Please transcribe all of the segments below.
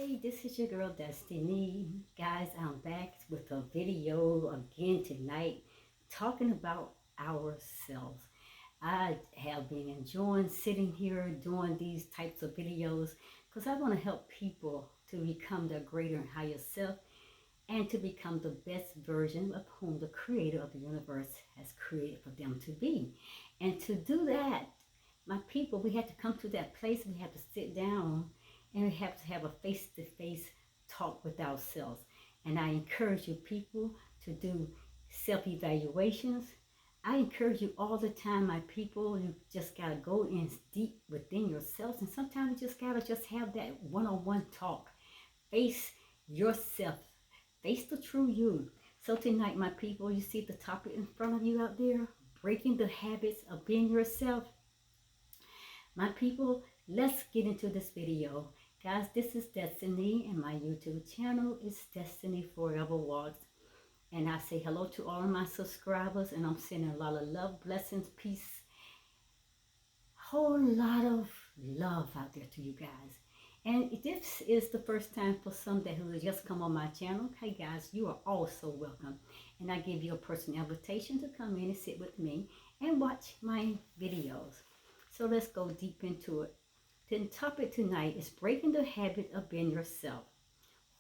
Hey, this is your girl Destiny. Guys, I'm back with a video again tonight talking about ourselves. I have been enjoying sitting here doing these types of videos because I want to help people to become their greater and higher self and to become the best version of whom the creator of the universe has created for them to be. And to do that, my people, we have to come to that place. We have to sit down and we have to have a face-to-face talk with ourselves. And I encourage you people to do self-evaluations. I encourage you all the time, my people. You just got to go in deep within yourselves. And sometimes you just got to just have that one-on-one talk. Face yourself. Face the true you. So tonight, my people, you see the topic in front of you out there? Breaking the habits of being yourself. My people, let's get into this video. Guys, this is Destiny and my YouTube channel is Destiny Forever Walks. And I say hello to all of my subscribers and I'm sending a lot of love, blessings, peace, whole lot of love out there to you guys. And if this is the first time for some that who has just come on my channel, hey guys, you are all so welcome. And I give you a personal invitation to come in and sit with me and watch my videos. So let's go deep into it. The topic tonight is breaking the habit of being yourself.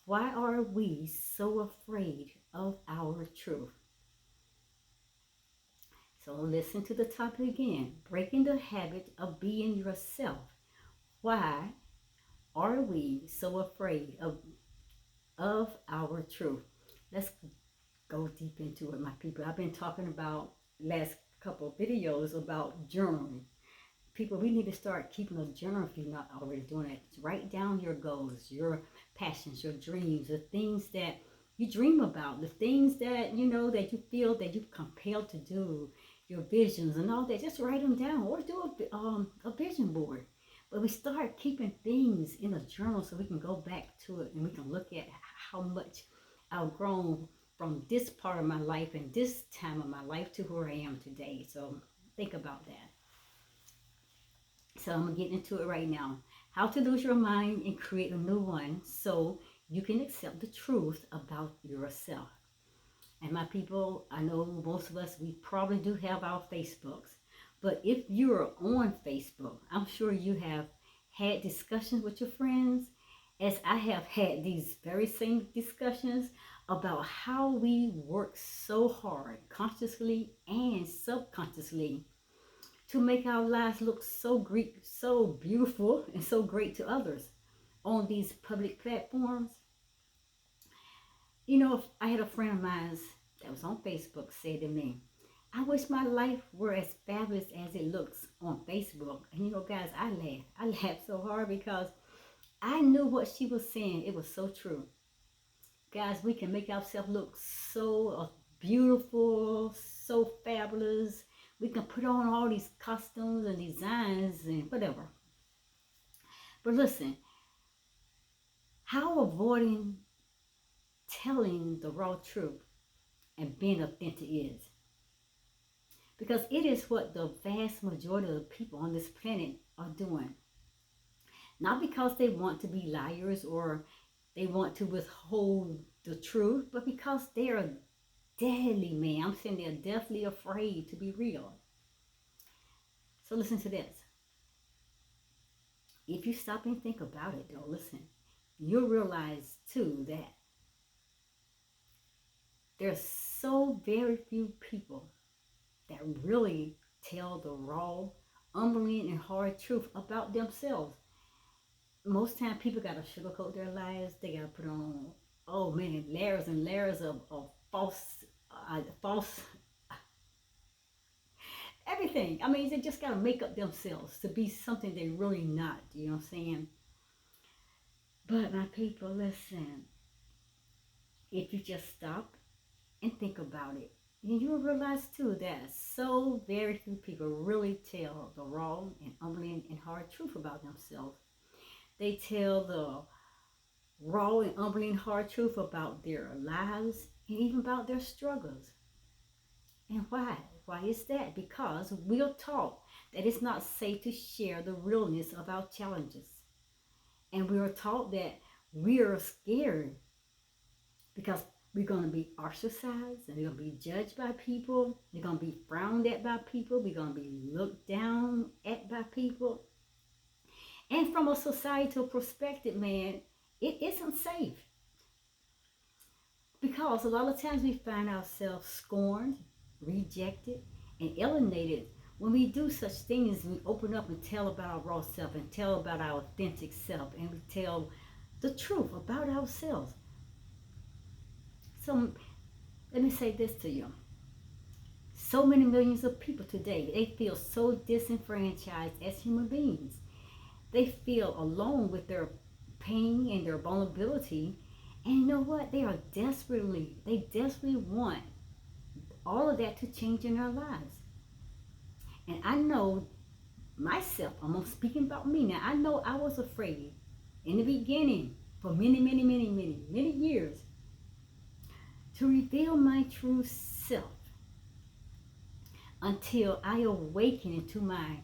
Why are we so afraid of our truth? So listen to the topic again. Breaking the habit of being yourself. Why are we so afraid of our truth? Let's go deep into it, my people. I've been talking about last couple of videos about journaling. People, we need to start keeping a journal if you're not already doing it. Write down your goals, your passions, your dreams, the things that you dream about, the things that you know that you feel that you're compelled to do, your visions and all that. Just write them down or do a vision board. But we start keeping things in a journal so we can go back to it and we can look at how much I've grown from this part of my life and this time of my life to where I am today. So think about that. So I'm going to get into it right now. How to lose your mind and create a new one so you can accept the truth about yourself. And my people, I know most of us, we probably do have our Facebooks. But if you're on Facebook, I'm sure you have had discussions with your friends, as I have had these very same discussions about how we work so hard, consciously and subconsciously, to make our lives look so great, so beautiful, and so great to others on these public platforms. You know, I had a friend of mine that was on Facebook say to me, I wish my life were as fabulous as it looks on Facebook. And you know, guys, I laughed. I laughed so hard because I knew what she was saying. It was so true. Guys, we can make ourselves look so beautiful, so fabulous. We can put on all these costumes and designs and whatever. But listen, how avoiding telling the raw truth and being authentic is. Because it is what the vast majority of the people on this planet are doing. Not because they want to be liars or they want to withhold the truth, but because they are deadly, man. I'm saying they're deathly afraid to be real. So listen to this. If you stop and think about it, though, listen, you'll realize too that there's so very few people that really tell the raw, humbling, and hard truth about themselves. Most time people gotta sugarcoat their lives. They gotta put on, oh man, layers and layers of false everything. I mean, they just gotta make up themselves to be something they're really not. You know what I'm saying? But my people, listen. If you just stop and think about it, and you'll realize too that so very few people really tell the raw and humbling and hard truth about themselves. They tell the raw and humbling hard truth about their lives and even about their struggles. And why? Why is that? Because we are taught that it's not safe to share the realness of our challenges. And we are taught that we are scared because we're going to be ostracized and we're going to be judged by people. We're going to be frowned at by people. We're going to be looked down at by people. And from a societal perspective, man, it isn't safe because a lot of times we find ourselves scorned, rejected, and alienated. When we do such things, we open up and tell about our raw self and tell about our authentic self and we tell the truth about ourselves. So let me say this to you. So many millions of people today, they feel so disenfranchised as human beings. They feel alone with their pain and their vulnerability. And you know what? They desperately want all of that to change in their lives. And I know myself, I'm speaking about me now. I know I was afraid in the beginning for many years to reveal my true self until I awakened into my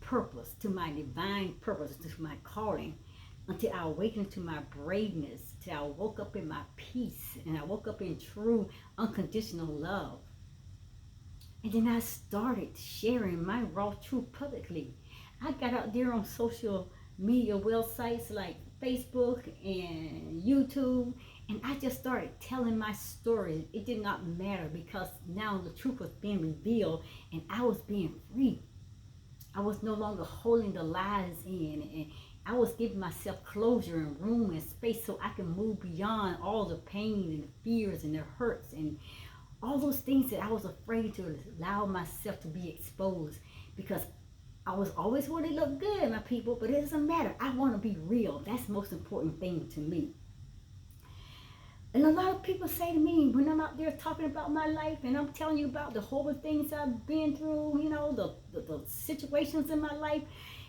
purpose, to my divine purpose, to my calling, until I awakened to my braveness, till I woke up in my peace and I woke up in true unconditional love. And then I started sharing my raw truth publicly. I got out there on social media websites like Facebook and YouTube, and I just started telling my story. It did not matter because now the truth was being revealed and I was being free. I was no longer holding the lies in, and I was giving myself closure and room and space so I can move beyond all the pain and the fears and the hurts and all those things that I was afraid to allow myself to be exposed, because I was always wanting to look good, my people, but it doesn't matter. I want to be real. That's the most important thing to me. And a lot of people say to me when I'm out there talking about my life and I'm telling you about the horrible things I've been through, you know, the situations in my life,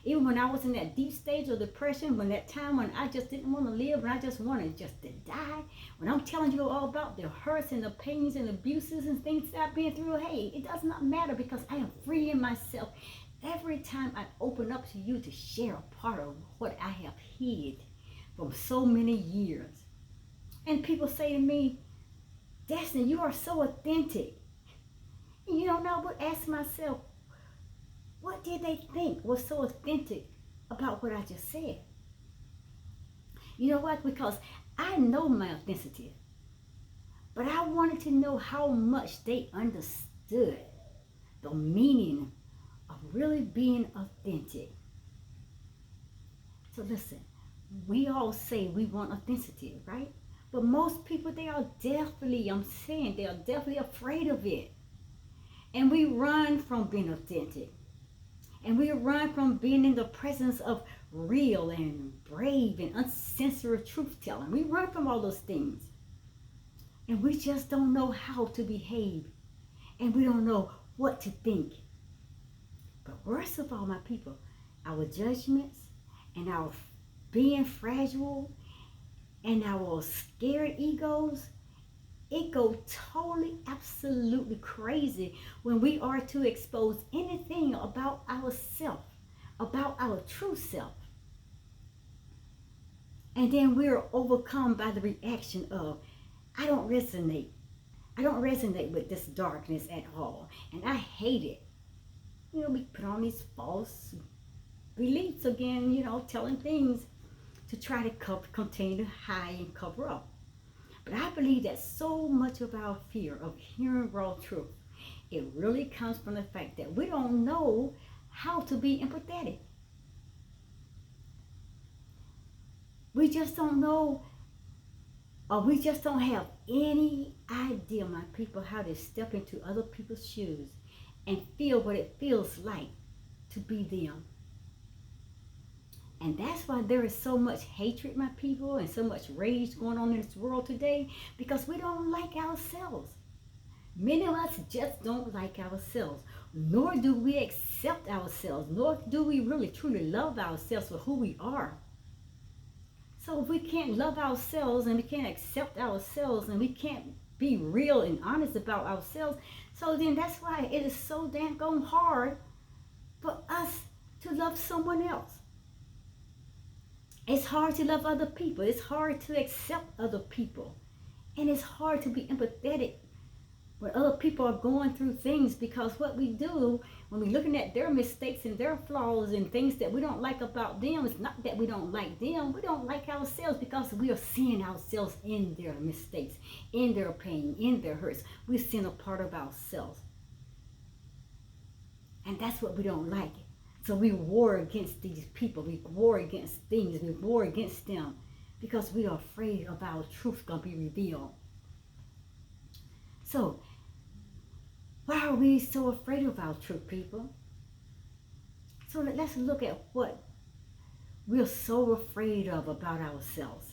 even when I was in that deep stage of depression, when that time when I just didn't want to live and I just wanted just to die, when I'm telling you all about the hurts and the pains and abuses and things that I've been through, hey, it does not matter because I am free in myself. Every time I open up to you to share a part of what I have hid from so many years. And people say to me, Destiny, you are so authentic. And you don't know, I would ask myself, what did they think was so authentic about what I just said? You know what? Because I know my authenticity. But I wanted to know how much they understood the meaning of really being authentic. So listen, we all say we want authenticity, right? But most people, they are definitely, I'm saying, they are definitely afraid of it. And we run from being authentic. And we run from being in the presence of real and brave and uncensored truth telling. We run from all those things. And we just don't know how to behave. And we don't know what to think. But worst of all, my people, our judgments and our being fragile and our scared egos, it goes totally, absolutely crazy when we are to expose anything about ourselves, about our true self. And then we're overcome by the reaction of, I don't resonate. I don't resonate with this darkness at all. And I hate it. You know, we put on these false beliefs again, you know, telling things to try to continue to hide and cover up. But I believe that so much of our fear of hearing raw truth, it really comes from the fact that we don't know how to be empathetic. We just don't know, or we just don't have any idea, my people, how to step into other people's shoes and feel what it feels like to be them. And that's why there is so much hatred, my people, and so much rage going on in this world today, because we don't like ourselves. Many of us just don't like ourselves, nor do we accept ourselves, nor do we really truly love ourselves for who we are. So if we can't love ourselves and we can't accept ourselves and we can't be real and honest about ourselves, so then that's why it is so damn hard for us to love someone else. It's hard to love other people. It's hard to accept other people. And it's hard to be empathetic when other people are going through things, because what we do when we're looking at their mistakes and their flaws and things that we don't like about them, it's not that we don't like them. We don't like ourselves because we are seeing ourselves in their mistakes, in their pain, in their hurts. We're seeing a part of ourselves. And that's what we don't like. So we war against these people. We war against things. We war against them because we are afraid of our truth going to be revealed. So, why are we so afraid of our truth, people? So let's look at what we're so afraid of about ourselves.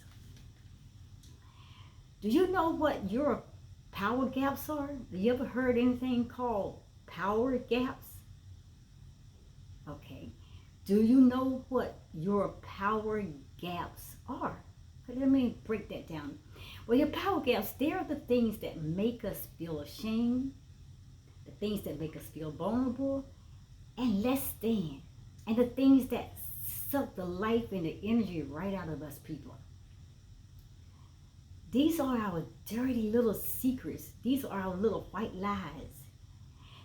Do you know what your power gaps are? Have you ever heard anything called power gaps? Okay. Do you know what your power gaps are? Let me break that down. Well, your power gaps, they are the things that make us feel ashamed, the things that make us feel vulnerable and less than, and the things that suck the life and the energy right out of us people. These are our dirty little secrets. These are our little white lies.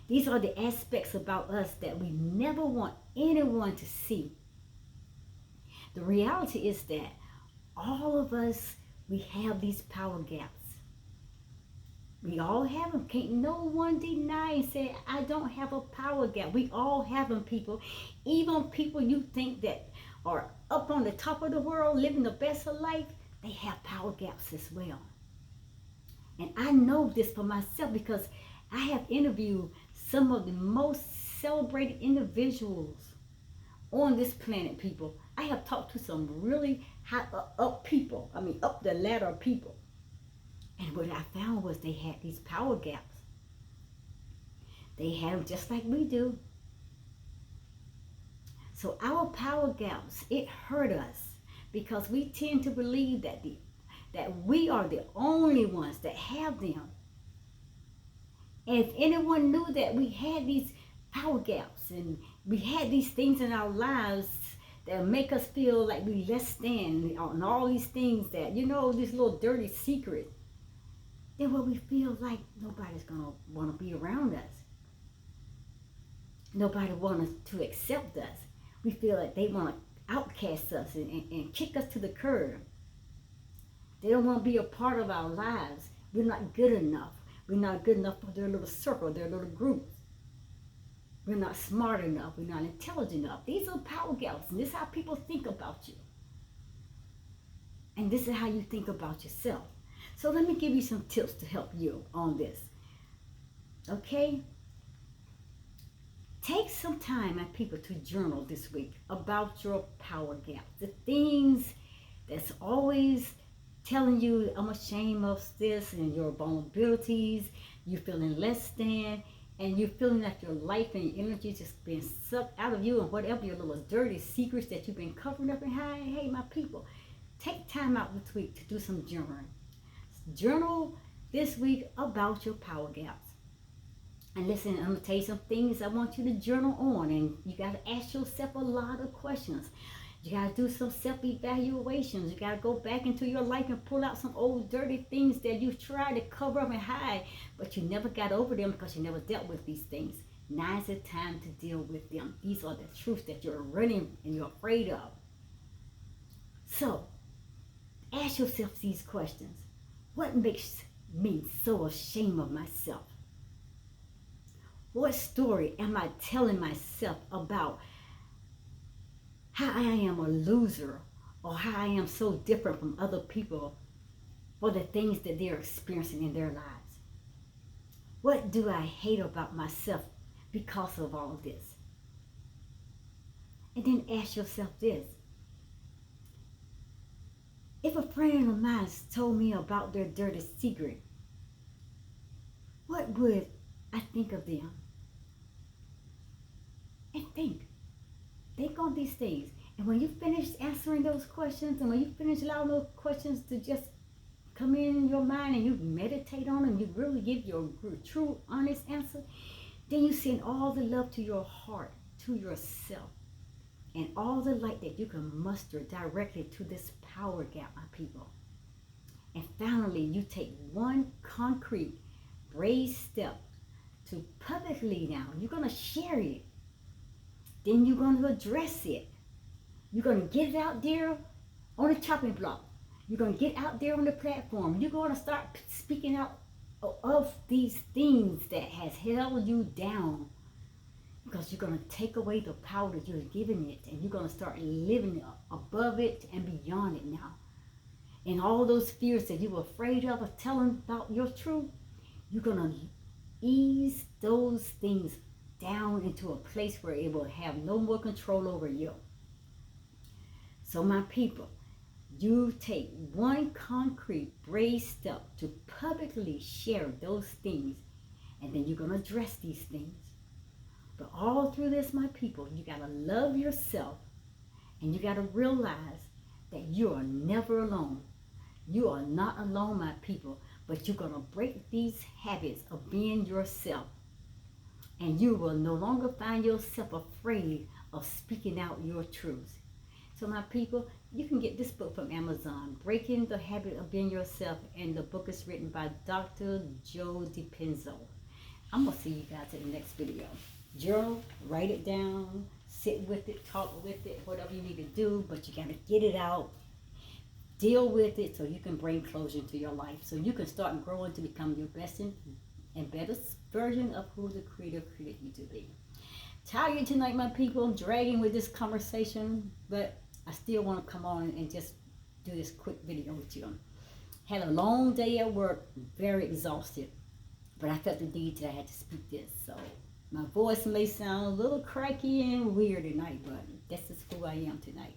These are the aspects about us that we never want anyone to see. The reality is that all of us, we have these power gaps. We all have them. Can't no one deny and say, I don't have a power gap. We all have them, people. Even people you think that are up on the top of the world, living the best of life, they have power gaps as well. And I know this for myself because I have interviewed some of the most celebrated individuals on this planet, people. I have talked to some really high up people. I mean, up the ladder people. And what I found was they had these power gaps. They had them just like we do. So our power gaps, it hurt us because we tend to believe that we are the only ones that have them. And if anyone knew that we had these power gaps and we had these things in our lives that make us feel like we less than, and all these things that, you know, this little dirty secret, then what we feel like nobody's going to want to be around us. Nobody wants to accept us. We feel like they want to outcast us and kick us to the curb. They don't want to be a part of our lives. We're not good enough. We're not good enough for their little circle, their little groups. We're not smart enough. We're not intelligent enough. These are power gaps, and this is how people think about you. And this is how you think about yourself. So let me give you some tips to help you on this. Okay? Take some time, my people, to journal this week about your power gaps. The things that's always telling you, I'm ashamed of this, and your vulnerabilities, you're feeling less than, and you're feeling like your life and your energy just being sucked out of you, and whatever your little dirty secrets that you've been covering up and hiding. Hey, my people, take time out this week to do some journaling. Journal this week about your power gaps. And listen, I'm going to tell you some things I want you to journal on, and you got to ask yourself a lot of questions. You got to do some self-evaluations. You got to go back into your life and pull out some old dirty things that you tried to cover up and hide, but you never got over them because you never dealt with these things. Now is the time to deal with them. These are the truths that you're running and you're afraid of. So, ask yourself these questions. What makes me so ashamed of myself? What story am I telling myself about how I am a loser, or how I am so different from other people for the things that they're experiencing in their lives? What do I hate about myself because of all of this? And then ask yourself this. If a friend of mine told me about their dirty secret, what would I think of them? And think on these things. And when you finish answering those questions, and when you finish allowing those questions to just come in your mind, and you meditate on them, you really give your true, honest answer, then you send all the love to your heart, to yourself. and all the light that you can muster directly to this power gap, my people. And finally, you take one concrete, brave step to publicly now. You're going to share it. Then you're going to address it. You're going to get it out there on the chopping block. You're going to get out there on the platform. You're going to start speaking out of these things that has held you down, because you're going to take away the power that you're giving it, and you're going to start living above it and beyond it now. And all those fears that you were afraid of telling about your truth, you're going to ease those things down into a place where it will have no more control over you. So my people, you take one concrete, brave step to publicly share those things, and then you're going to address these things. But all through this, my people, you got to love yourself, and you got to realize that you are never alone. You are not alone, my people, but you're going to break these habits of being yourself, and you will no longer find yourself afraid of speaking out your truths. So my people, you can get this book from Amazon, Breaking the Habit of Being Yourself, and the book is written by Dr. Joe Dispenza. I'm going to see you guys in the next video. Journal, write it down, sit with it, talk with it, whatever you need to do, but you got to get it out, deal with it, so you can bring closure to your life, so you can start growing to become your best and better version of who the Creator created you to be. Tired tonight, my people. I'm dragging with this conversation, but I still want to come on and just do this quick video with you. Had a long day at work, very exhausted, but I felt the need that I had to speak this. So my voice may sound a little cracky and weird tonight, but this is who I am tonight.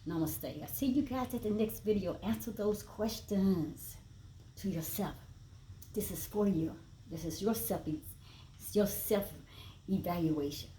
Namaste. I see you guys at the next video. Answer those questions to yourself. This is for you. This is your self-evaluation.